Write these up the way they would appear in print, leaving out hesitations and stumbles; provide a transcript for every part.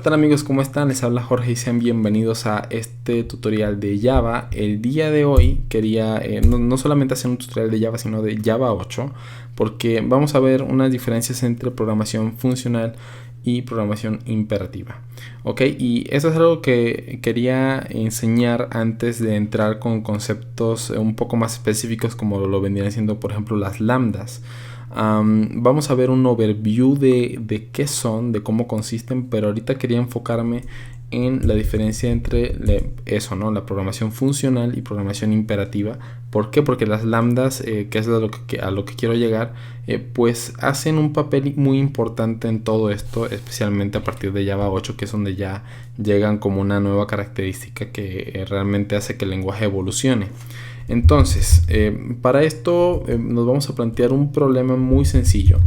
tal amigos? ¿Cómo están? Les habla Jorge y sean bienvenidos a este tutorial de Java. El día de hoy quería no solamente hacer un tutorial de Java, sino de Java 8, porque vamos a ver unas diferencias entre programación funcional y programación imperativa. Ok, y eso es algo que quería enseñar antes de entrar con conceptos un poco más específicos, como lo vendrían siendo, por ejemplo, las lambdas. Vamos a ver un overview de qué son, de cómo consisten, pero ahorita quería enfocarme en la diferencia entre eso, ¿no? La programación funcional y programación imperativa. ¿Por qué? Porque las lambdas, que es a lo que quiero llegar, pues hacen un papel muy importante en todo esto, especialmente a partir de Java 8, que es donde ya llegan como una nueva característica que realmente hace que el lenguaje evolucione. Entonces, para esto nos vamos a plantear un problema muy sencillo.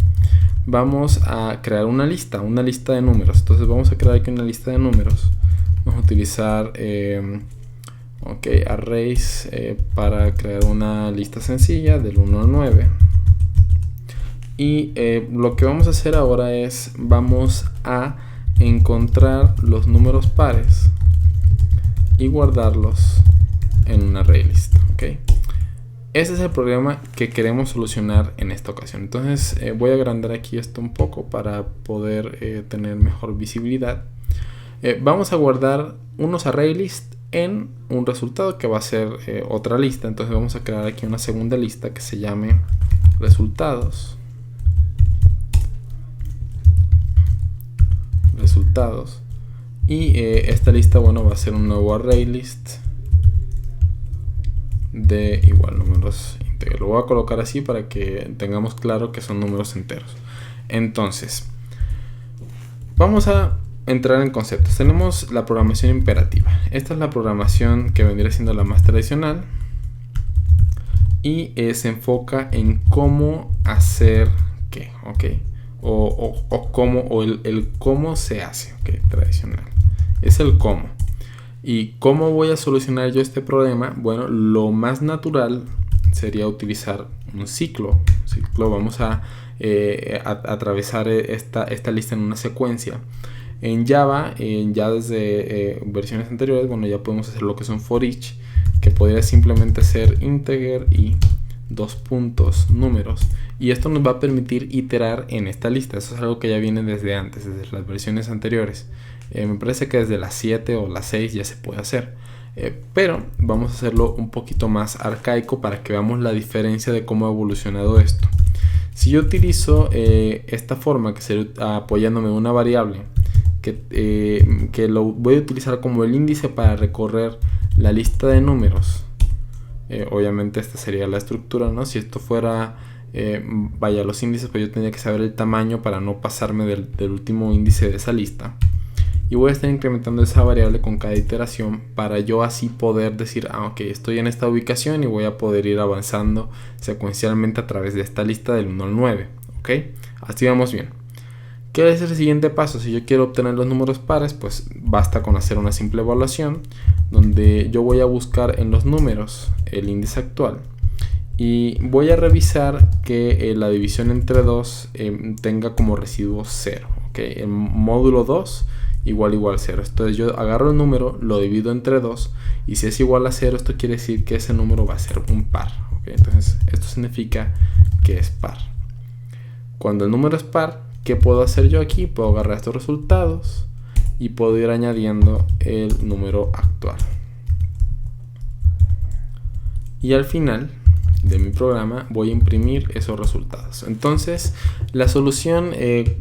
Vamos a crear una lista de números. Entonces vamos a crear aquí una lista de números. Vamos a utilizar arrays para crear una lista sencilla del 1 al 9. Y lo que vamos a hacer ahora es, vamos a encontrar los números pares y guardarlos en un array list. Okay. Ese es el problema que queremos solucionar en esta ocasión. Entonces voy a agrandar aquí esto un poco para poder tener mejor visibilidad. Vamos a guardar unos array list en un resultado que va a ser otra lista. Entonces vamos a crear aquí una segunda lista que se llame resultados. Y esta lista, bueno, va a ser un nuevo array list de igual números íntegros. Lo voy a colocar así para que tengamos claro que son números enteros. Entonces, vamos a entrar en conceptos. Tenemos la programación imperativa. Esta es la programación que vendría siendo la más tradicional y se enfoca en cómo hacer qué, ¿ok? O el cómo se hace, ¿ok? Tradicional. Es el cómo. ¿Y cómo voy a solucionar yo este problema? Bueno, lo más natural sería utilizar un ciclo. Vamos a atravesar esta lista en una secuencia. En Java, ya desde versiones anteriores, bueno, ya podemos hacer lo que es un for each, que podría simplemente ser integer y dos puntos números. Y esto nos va a permitir iterar en esta lista. Eso es algo que ya viene desde antes, desde las versiones anteriores. Me parece que desde las 7 o las 6 ya se puede hacer. Pero vamos a hacerlo un poquito más arcaico para que veamos la diferencia de cómo ha evolucionado esto. Si yo utilizo esta forma, que sería apoyándome en una variable, que lo voy a utilizar como el índice para recorrer la lista de números. Obviamente esta sería la estructura, ¿no? Si esto fuera, los índices, pues yo tendría que saber el tamaño para no pasarme del último índice de esa lista. Y voy a estar incrementando esa variable con cada iteración para yo así poder decir, ok, estoy en esta ubicación y voy a poder ir avanzando secuencialmente a través de esta lista del 1 al 9. Ok, así vamos bien. ¿Qué es el siguiente paso? Si yo quiero obtener los números pares, pues basta con hacer una simple evaluación donde yo voy a buscar en los números el índice actual y voy a revisar que la división entre 2 tenga como residuo 0. ¿Okay? El módulo 2 igual 0. Entonces yo agarro el número, lo divido entre 2 y si es igual a 0, esto quiere decir que ese número va a ser un par. ¿Okay? Entonces esto significa que es par. Cuando el número es par, ¿qué puedo hacer yo aquí? Puedo agarrar estos resultados y puedo ir añadiendo el número actual. Y al final de mi programa voy a imprimir esos resultados. Entonces la solución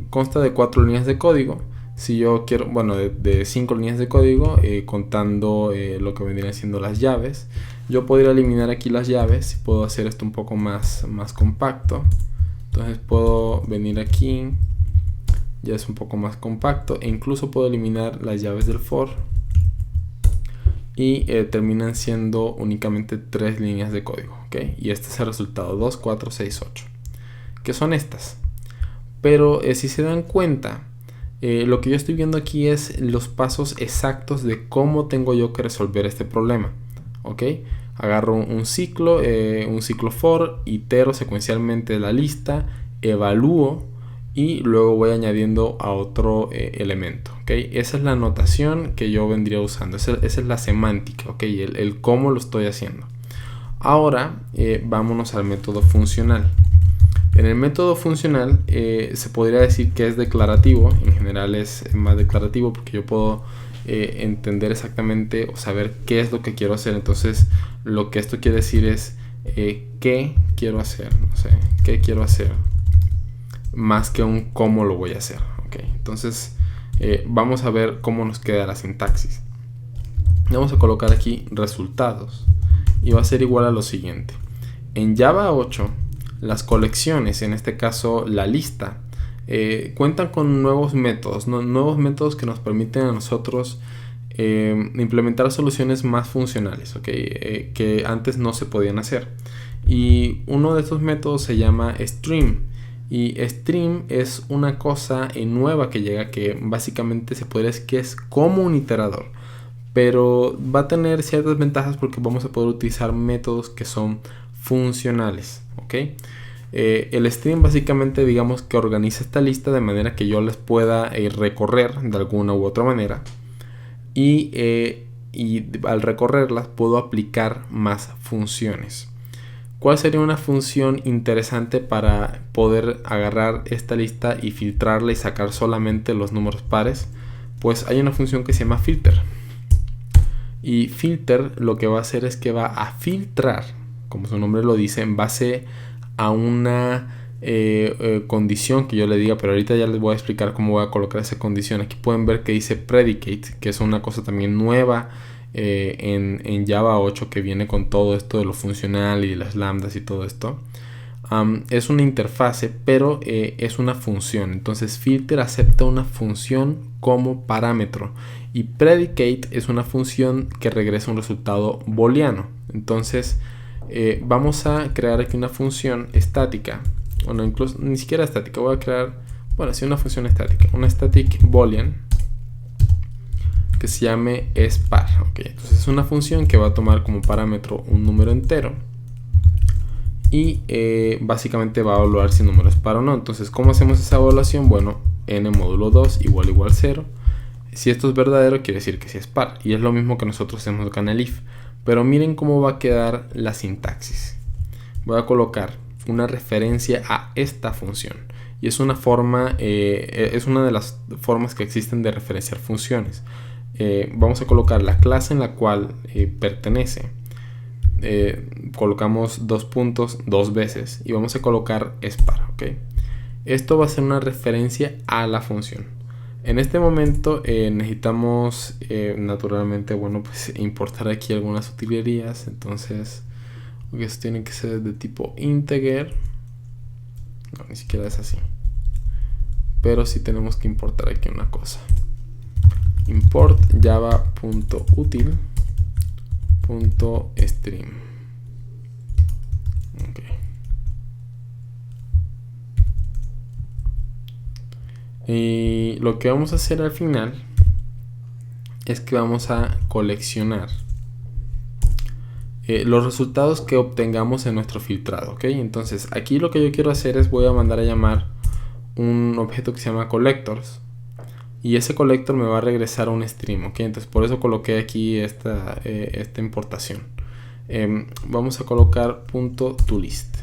consta de 4 líneas de código. Si yo quiero, bueno, de 5 líneas de código, contando lo que vendrían siendo las llaves. Yo podría eliminar aquí las llaves y puedo hacer esto un poco más compacto. Entonces puedo venir aquí, ya es un poco más compacto, e incluso puedo eliminar las llaves del for y terminan siendo únicamente 3 líneas de código, ¿okay? Y este es el resultado: 2, 4, 6, 8, que son estas. Pero si se dan cuenta, lo que yo estoy viendo aquí es los pasos exactos de cómo tengo yo que resolver este problema, ¿ok? Agarro un ciclo for, itero secuencialmente la lista, evalúo y luego voy añadiendo a otro elemento, ¿ok? Esa es la notación que yo vendría usando, esa es la semántica, ¿ok? El cómo lo estoy haciendo. Ahora vámonos al método funcional. En el método funcional se podría decir que es declarativo. En general es más declarativo porque yo puedo entender exactamente o saber qué es lo que quiero hacer. Entonces lo que esto quiere decir es qué quiero hacer, no sé, qué quiero hacer, más que un cómo lo voy a hacer, ¿ok? Entonces vamos a ver cómo nos queda la sintaxis. Vamos a colocar aquí resultados y va a ser igual a lo siguiente. En Java 8 las colecciones, en este caso la lista, cuentan con nuevos métodos, nuevos métodos que nos permiten a nosotros implementar soluciones más funcionales, ¿okay? Que antes no se podían hacer. Y uno de estos métodos se llama stream. Y stream es una cosa nueva que llega, que básicamente se podría decir que es como un iterador, pero va a tener ciertas ventajas porque vamos a poder utilizar métodos que son funcionales, ¿ok? El stream básicamente, digamos que organiza esta lista de manera que yo les pueda recorrer de alguna u otra manera, y al recorrerlas puedo aplicar más funciones. ¿Cuál sería una función interesante para poder agarrar esta lista y filtrarla y sacar solamente los números pares? Pues hay una función que se llama filter. Y filter lo que va a hacer es que va a filtrar, como su nombre lo dice, en base a una condición que yo le diga, pero ahorita ya les voy a explicar cómo voy a colocar esa condición. Aquí pueden ver que dice predicate, que es una cosa también nueva en Java 8, que viene con todo esto de lo funcional y de las lambdas y todo esto. Es una interfase, pero es una función. Entonces filter acepta una función como parámetro y predicate es una función que regresa un resultado booleano. Entonces vamos a crear aquí una función estática, o no, incluso ni siquiera estática. Voy a crear, bueno, sí, una función estática, una static boolean que se llame spar, ¿okay? Entonces es una función que va a tomar como parámetro un número entero y básicamente va a evaluar si el número es par o no. Entonces, ¿cómo hacemos esa evaluación? Bueno, n módulo 2 igual 0. Si esto es verdadero, quiere decir que sí es par, y es lo mismo que nosotros hacemos con el if. Pero miren cómo va a quedar la sintaxis. Voy a colocar una referencia a esta función, y es una forma, es una de las formas que existen de referenciar funciones. Vamos a colocar la clase en la cual pertenece. Colocamos 2 puntos 2 veces y vamos a colocar spar, ¿ok? Esto va a ser una referencia a la función. En este momento necesitamos naturalmente, bueno, pues importar aquí algunas utilerías. Entonces esto tiene que ser de tipo integer. No, ni siquiera es así, pero sí tenemos que importar aquí una cosa. Import java.util.stream. Okay. Y lo que vamos a hacer al final es que vamos a coleccionar los resultados que obtengamos en nuestro filtrado, ¿ok? Entonces aquí lo que yo quiero hacer es voy a mandar a llamar un objeto que se llama collectors, y ese collector me va a regresar a un stream, ¿ok? Entonces por eso coloqué aquí esta importación. Vamos a colocar .toList.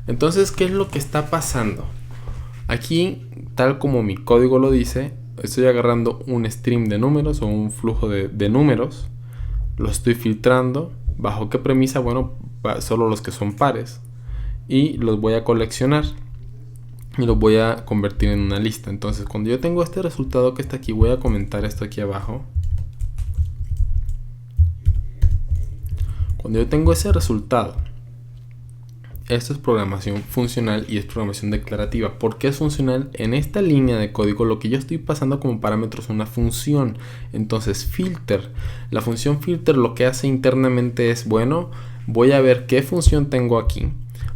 Entonces, ¿qué es lo que está pasando? Aquí, tal como mi código lo dice, estoy agarrando un stream de números o un flujo de números, lo estoy filtrando. ¿Bajo qué premisa? Bueno, solo los que son pares, y los voy a coleccionar y los voy a convertir en una lista. Entonces, cuando yo tengo este resultado que está aquí, voy a comentar esto aquí abajo. Cuando yo tengo ese resultado, esto es programación funcional y es programación declarativa. ¿Por qué es funcional? En esta línea de código lo que yo estoy pasando como parámetro es una función. Entonces filter, la función filter lo que hace internamente es, bueno, voy a ver qué función tengo aquí,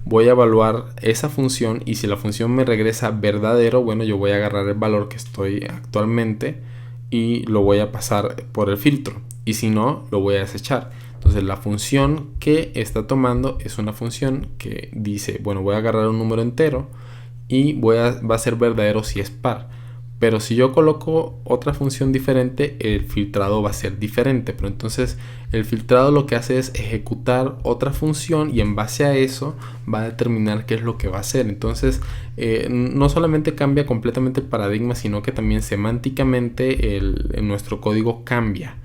voy a evaluar esa función, y si la función me regresa verdadero, bueno, yo voy a agarrar el valor que estoy actualmente y lo voy a pasar por el filtro, y si no, lo voy a desechar. Entonces la función que está tomando es una función que dice, bueno, voy a agarrar un número entero y va a ser verdadero si es par. Pero si yo coloco otra función diferente, el filtrado va a ser diferente. Pero entonces el filtrado lo que hace es ejecutar otra función y en base a eso va a determinar qué es lo que va a hacer. Entonces no solamente cambia completamente el paradigma, sino que también semánticamente nuestro código cambia.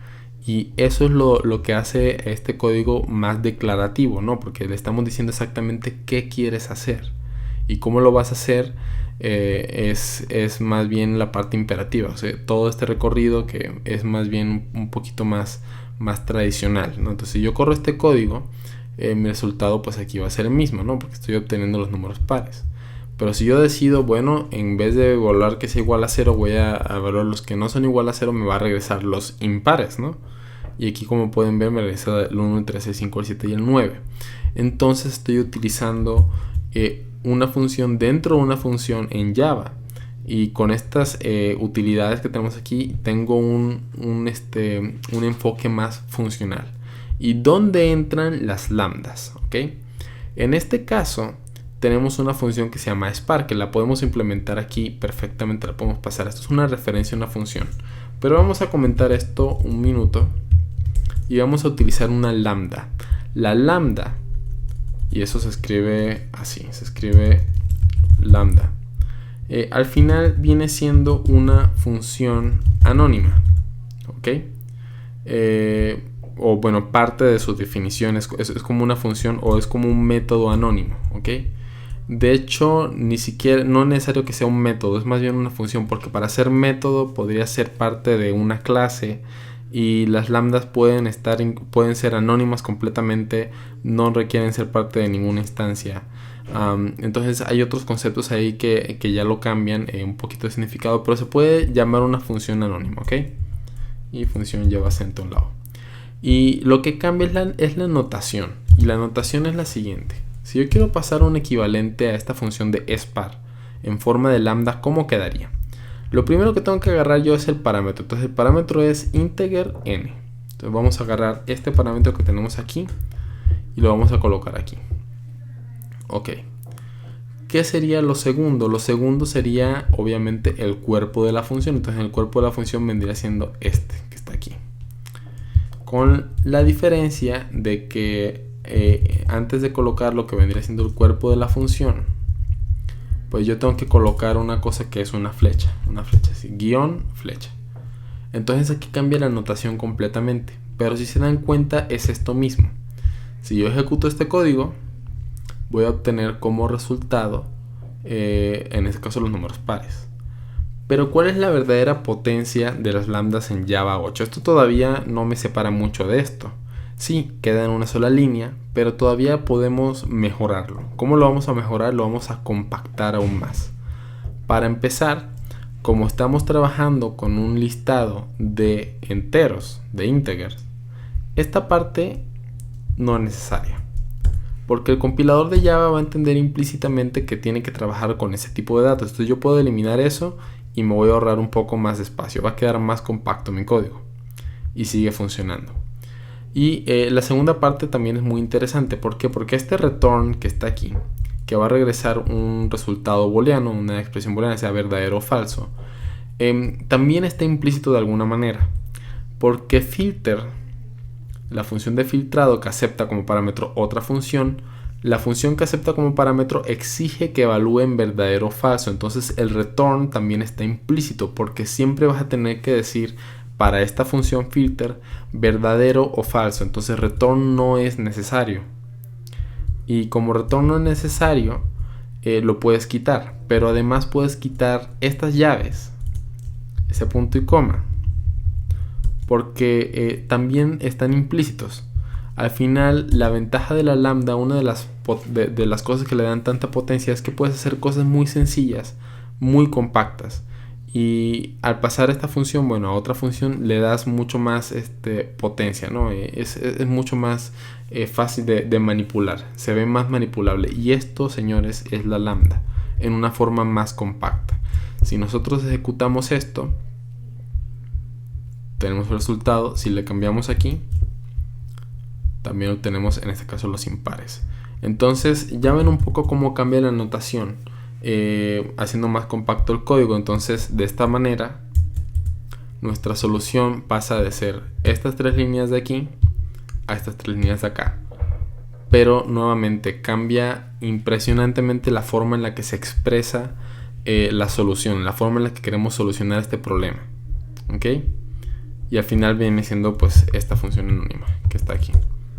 Y eso es lo que hace este código más declarativo, ¿no? Porque le estamos diciendo exactamente qué quieres hacer y cómo lo vas a hacer. Es más bien la parte imperativa, o sea, todo este recorrido que es más bien un poquito más tradicional, ¿no? Entonces si yo corro este código, mi resultado pues aquí va a ser el mismo, ¿no? Porque estoy obteniendo los números pares. Pero si yo decido, bueno, en vez de evaluar que sea igual a 0, voy a evaluar los que no son igual a 0, me va a regresar los impares, ¿no? Y aquí, como pueden ver, me regresa el 1, el 3, el 5, el 7 y el 9. Entonces estoy utilizando una función dentro de una función en Java. Y con estas utilidades que tenemos aquí, tengo un enfoque más funcional. ¿Y dónde entran las lambdas? ¿Ok? En este caso, tenemos una función que se llama Spark, que la podemos implementar aquí perfectamente, la podemos pasar. Esto es una referencia a una función. Pero vamos a comentar esto un minuto y vamos a utilizar una lambda. La lambda, y eso se escribe así, se escribe lambda. Al final viene siendo una función anónima, ¿ok? O bueno, parte de su definición es como una función o es como un método anónimo, ¿ok? De hecho, ni siquiera, no es necesario que sea un método, es más bien una función, porque para ser método podría ser parte de una clase y las lambdas pueden ser anónimas completamente, no requieren ser parte de ninguna instancia. Entonces hay otros conceptos ahí que ya lo cambian un poquito de significado, pero se puede llamar una función anónima, ¿ok? Y función lleva acento a un lado. Y lo que cambia es la notación, y la notación es la siguiente. Si yo quiero pasar un equivalente a esta función de spar en forma de lambda, ¿cómo quedaría? Lo primero que tengo que agarrar yo es el parámetro. Entonces el parámetro es integer n. Entonces vamos a agarrar este parámetro que tenemos aquí y lo vamos a colocar aquí. Ok. ¿Qué sería lo segundo? Lo segundo sería obviamente el cuerpo de la función. Entonces el cuerpo de la función vendría siendo este que está aquí. Con la diferencia de que antes de colocar lo que vendría siendo el cuerpo de la función, pues yo tengo que colocar una cosa que es una flecha así, guión, flecha. Entonces aquí cambia la notación completamente, pero si se dan cuenta es esto mismo. Si yo ejecuto este código, voy a obtener como resultado en este caso los números pares. Pero ¿cuál es la verdadera potencia de las lambdas en Java 8? Esto todavía no me separa mucho de esto. Sí, queda en una sola línea, pero todavía podemos mejorarlo. ¿Cómo lo vamos a mejorar? Lo vamos a compactar aún más. Para empezar, como estamos trabajando con un listado de enteros, de integers, esta parte no es necesaria. Porque el compilador de Java va a entender implícitamente que tiene que trabajar con ese tipo de datos. Entonces yo puedo eliminar eso y me voy a ahorrar un poco más de espacio. Va a quedar más compacto mi código. Y sigue funcionando. Y la segunda parte también es muy interesante. ¿Por qué? Porque este return que está aquí, que va a regresar un resultado booleano, una expresión booleana, sea verdadero o falso, también está implícito de alguna manera. Porque filter, la función de filtrado que acepta como parámetro otra función, la función que acepta como parámetro exige que evalúe en verdadero o falso. Entonces el return también está implícito, porque siempre vas a tener que decir para esta función filter verdadero o falso. Entonces return no es necesario, y como return no es necesario, lo puedes quitar. Pero además puedes quitar estas llaves, ese punto y coma, porque también están implícitos. Al final, la ventaja de la lambda, una de las cosas que le dan tanta potencia, es que puedes hacer cosas muy sencillas, muy compactas. Y al pasar esta función, bueno, a otra función, le das mucho más potencia, ¿no? Es mucho más fácil de manipular. Se ve más manipulable. Y esto, señores, es la lambda en una forma más compacta. Si nosotros ejecutamos esto, tenemos el resultado. Si le cambiamos aquí, también obtenemos en este caso los impares. Entonces ya ven un poco cómo cambia la notación. haciendo más compacto el código. Entonces, de esta manera, nuestra solución pasa de ser estas 3 líneas de aquí a estas 3 líneas de acá. Pero nuevamente cambia impresionantemente la forma en la que se expresa la solución, la forma en la que queremos solucionar este problema. ¿Ok? Y al final viene siendo pues esta función anónima que está aquí,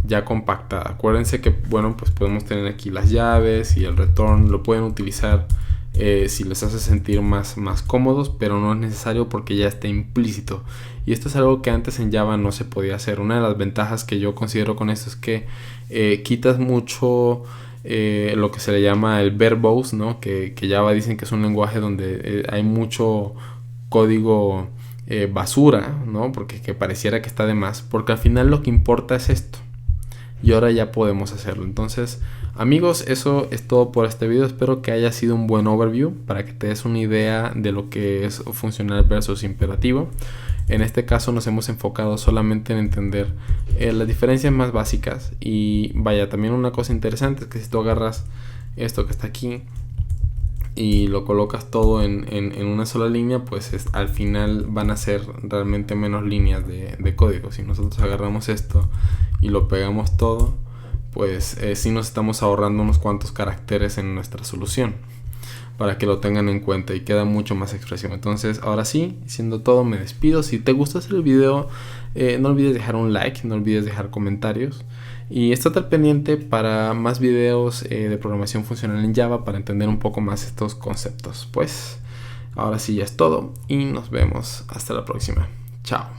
ya compactada. Acuérdense que, bueno, pues podemos tener aquí las llaves y el return. Lo pueden utilizar si les hace sentir más cómodos, pero no es necesario porque ya está implícito. Y esto es algo que antes en Java no se podía hacer. Una de las ventajas que yo considero con esto es que quitas mucho lo que se le llama el verbose, ¿no? Que Java dicen que es un lenguaje donde hay mucho código basura, ¿no? Porque que pareciera que está de más, porque al final lo que importa es esto. Y ahora ya podemos hacerlo. Entonces, amigos, eso es todo por este video. Espero que haya sido un buen overview para que te des una idea de lo que es funcional versus imperativo. En este caso nos hemos enfocado solamente en entender las diferencias más básicas. Y vaya, también una cosa interesante es que si tú agarras esto que está aquí y lo colocas todo en una sola línea, pues al final van a ser realmente menos líneas de código. Si nosotros agarramos esto y lo pegamos todo, pues sí nos estamos ahorrando unos cuantos caracteres en nuestra solución, para que lo tengan en cuenta y queda mucho más expresión. Entonces, ahora sí, siendo todo, me despido. Si te gustó el video, no olvides dejar un like, no olvides dejar comentarios. Y estate al pendiente para más videos de programación funcional en Java para entender un poco más estos conceptos. Pues, ahora sí ya es todo y nos vemos hasta la próxima. Chao.